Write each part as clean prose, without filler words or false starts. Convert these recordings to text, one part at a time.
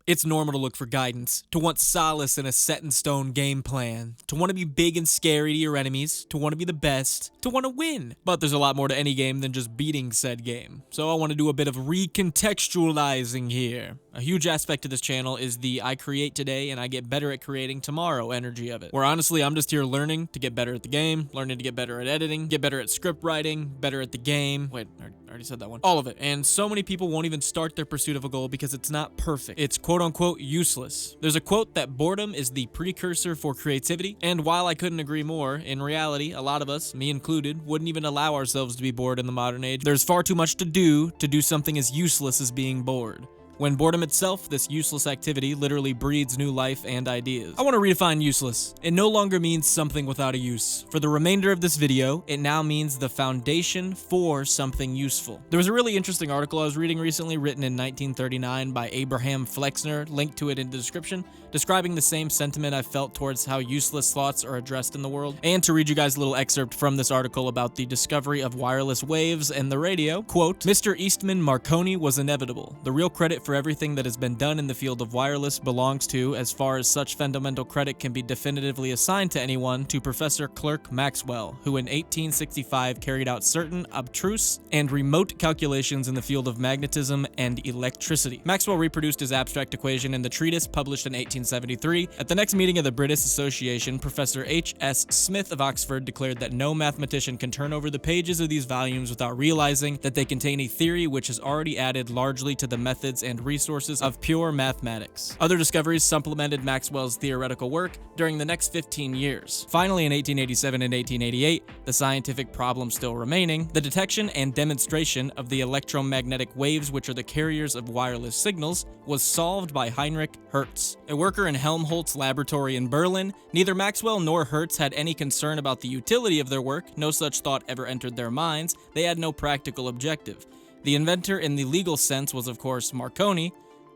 It's normal to look for guidance, to want solace in a set-in-stone game plan, to want to be big and scary to your enemies, to want to be the best, to want to win. But there's a lot more to any game than just beating said game. So I want to do a bit of recontextualizing here. A huge aspect of this channel is the I create today and I get better at creating tomorrow energy of it. Where honestly, I'm just here learning to get better at the game, learning to get better at editing, get better at script writing, better at the game. Wait, I already said that one. All of it. And so many people won't even start their pursuit of a goal because it's not perfect. It's quote-unquote useless. There's a quote that boredom is the precursor for creativity, and while I couldn't agree more, in reality, a lot of us, me included, wouldn't even allow ourselves to be bored in the modern age. There's far too much to do something as useless as being bored. When boredom itself, this useless activity, literally breeds new life and ideas. I want to redefine useless. It no longer means something without a use. For the remainder of this video, it now means the foundation for something useful. There was a really interesting article I was reading recently, written in 1939 by Abraham Flexner, linked to it in the description, describing the same sentiment I felt towards how useless thoughts are addressed in the world. And to read you guys a little excerpt from this article about the discovery of wireless waves and the radio, quote, Mr. Eastman Marconi was inevitable. The real credit for everything that has been done in the field of wireless belongs to, as far as such fundamental credit can be definitively assigned to anyone, to Professor Clerk Maxwell, who in 1865 carried out certain abstruse and remote calculations in the field of magnetism and electricity. Maxwell reproduced his abstract equation in the treatise published in 1873. At the next meeting of the British Association, Professor H.S. Smith of Oxford declared that no mathematician can turn over the pages of these volumes without realizing that they contain a theory which has already added largely to the methods and resources of pure mathematics. Other discoveries supplemented Maxwell's theoretical work during the next 15 years. Finally, in 1887 and 1888, the scientific problem still remaining, the detection and demonstration of the electromagnetic waves which are the carriers of wireless signals, was solved by Heinrich Hertz, a worker in Helmholtz laboratory in Berlin. Neither Maxwell nor Hertz had any concern about the utility of their work. No such thought ever entered their minds. They had no practical objective. The inventor in the legal sense was, of course, Marconi,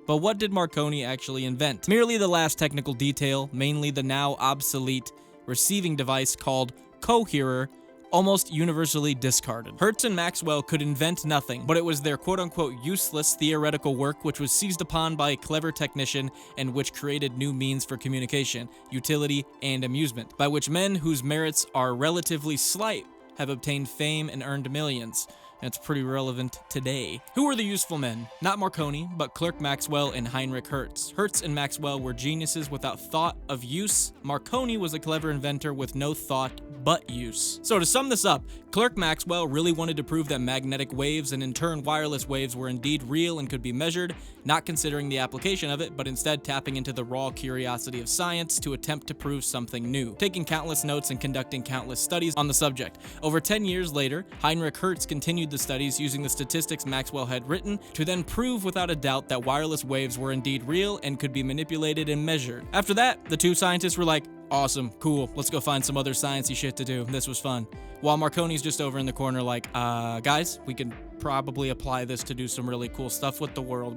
but what did Marconi actually invent? Merely the last technical detail, mainly the now obsolete receiving device called coherer, almost universally discarded. Hertz and Maxwell could invent nothing, but it was their quote-unquote useless theoretical work which was seized upon by a clever technician and which created new means for communication, utility, and amusement, by which men whose merits are relatively slight have obtained fame and earned millions. It's pretty relevant today. Who were the useful men? Not Marconi, but Clerk Maxwell and Heinrich Hertz. Hertz and Maxwell were geniuses without thought of use. Marconi was a clever inventor with no thought but use. So to sum this up, Clerk Maxwell really wanted to prove that magnetic waves and in turn wireless waves were indeed real and could be measured, not considering the application of it, but instead tapping into the raw curiosity of science to attempt to prove something new, taking countless notes and conducting countless studies on the subject. Over 10 years later, Heinrich Hertz continued the studies using the statistics Maxwell had written to then prove without a doubt that wireless waves were indeed real and could be manipulated and measured. After that, the two scientists were like, awesome, cool, let's go find some other sciencey shit to do. This was fun. While Marconi's just over in the corner like, guys, we can probably apply this to do some really cool stuff with the world.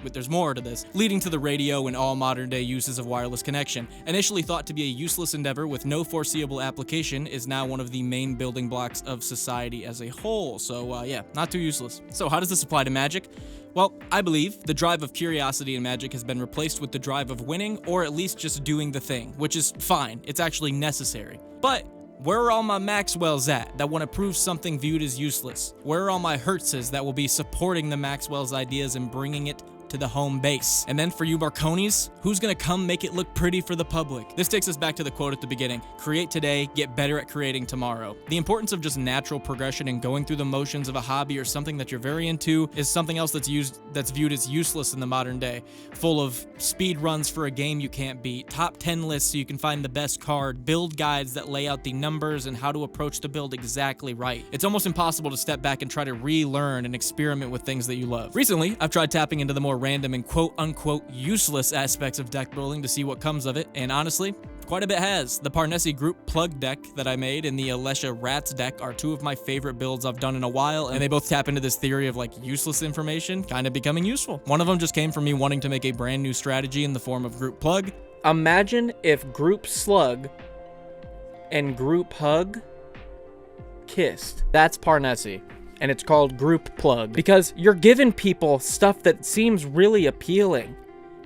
But there's more to this, leading to the radio and all modern-day uses of wireless connection. Initially thought to be a useless endeavor with no foreseeable application, is now one of the main building blocks of society as a whole. So yeah, not too useless. So how does this apply to magic? Well, I believe the drive of curiosity in magic has been replaced with the drive of winning, or at least just doing the thing, which is fine. It's actually necessary. But where are all my Maxwells at that want to prove something viewed as useless? Where are all my Hertzes that will be supporting the Maxwell's ideas and bringing it to the home base? And then for you Marconis, who's gonna come make it look pretty for the public? This takes us back to the quote at the beginning: create today, get better at creating tomorrow. The importance of just natural progression and going through the motions of a hobby or something that you're very into is something else that's viewed as useless in the modern day, full of speed runs for a game you can't beat, top 10 lists so you can find the best card, build guides that lay out the numbers and how to approach the build exactly right. It's almost impossible to step back and try to relearn and experiment with things that you love. Recently, I've tried tapping into the more random and quote-unquote useless aspects of deck building to see what comes of it, and honestly, quite a bit has. The Parnassi group plug deck that I made and the Alesha Rats deck are two of my favorite builds I've done in a while, and they both tap into this theory of like useless information kind of becoming useful. One of them just came from me wanting to make a brand new strategy in the form of group plug. Imagine if group slug and group hug kissed. That's Parnassi. And it's called group plug because you're giving people stuff that seems really appealing,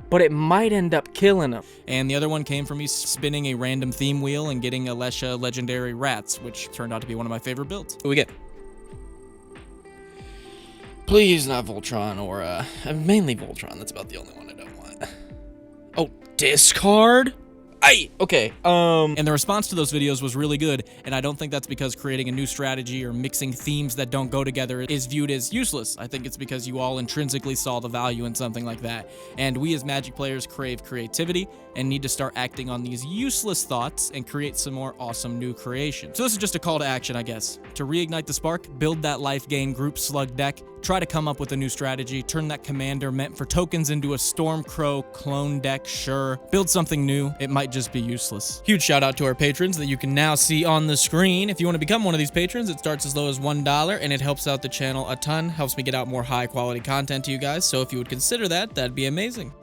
but it might end up killing him. And the other one came from me spinning a random theme wheel and getting Alesha Legendary Rats, which turned out to be one of my favorite builds. What we get? Please not Voltron or, mainly Voltron. That's about the only one I don't want. Oh, discard? Okay, And the response to those videos was really good, and I don't think that's because creating a new strategy or mixing themes that don't go together is viewed as useless. I think it's because you all intrinsically saw the value in something like that. And we as Magic players crave creativity and need to start acting on these useless thoughts and create some more awesome new creations. So this is just a call to action, I guess. To reignite the spark, build that life gain group slug deck, try to come up with a new strategy, turn that commander meant for tokens into a Stormcrow clone deck, sure. Build something new, it might just be useless. Huge shout out to our patrons that you can now see on the screen. If you want to become one of these patrons, it starts as low as $1 and it helps out the channel a ton, helps me get out more high quality content to you guys. So if you would consider that, that'd be amazing.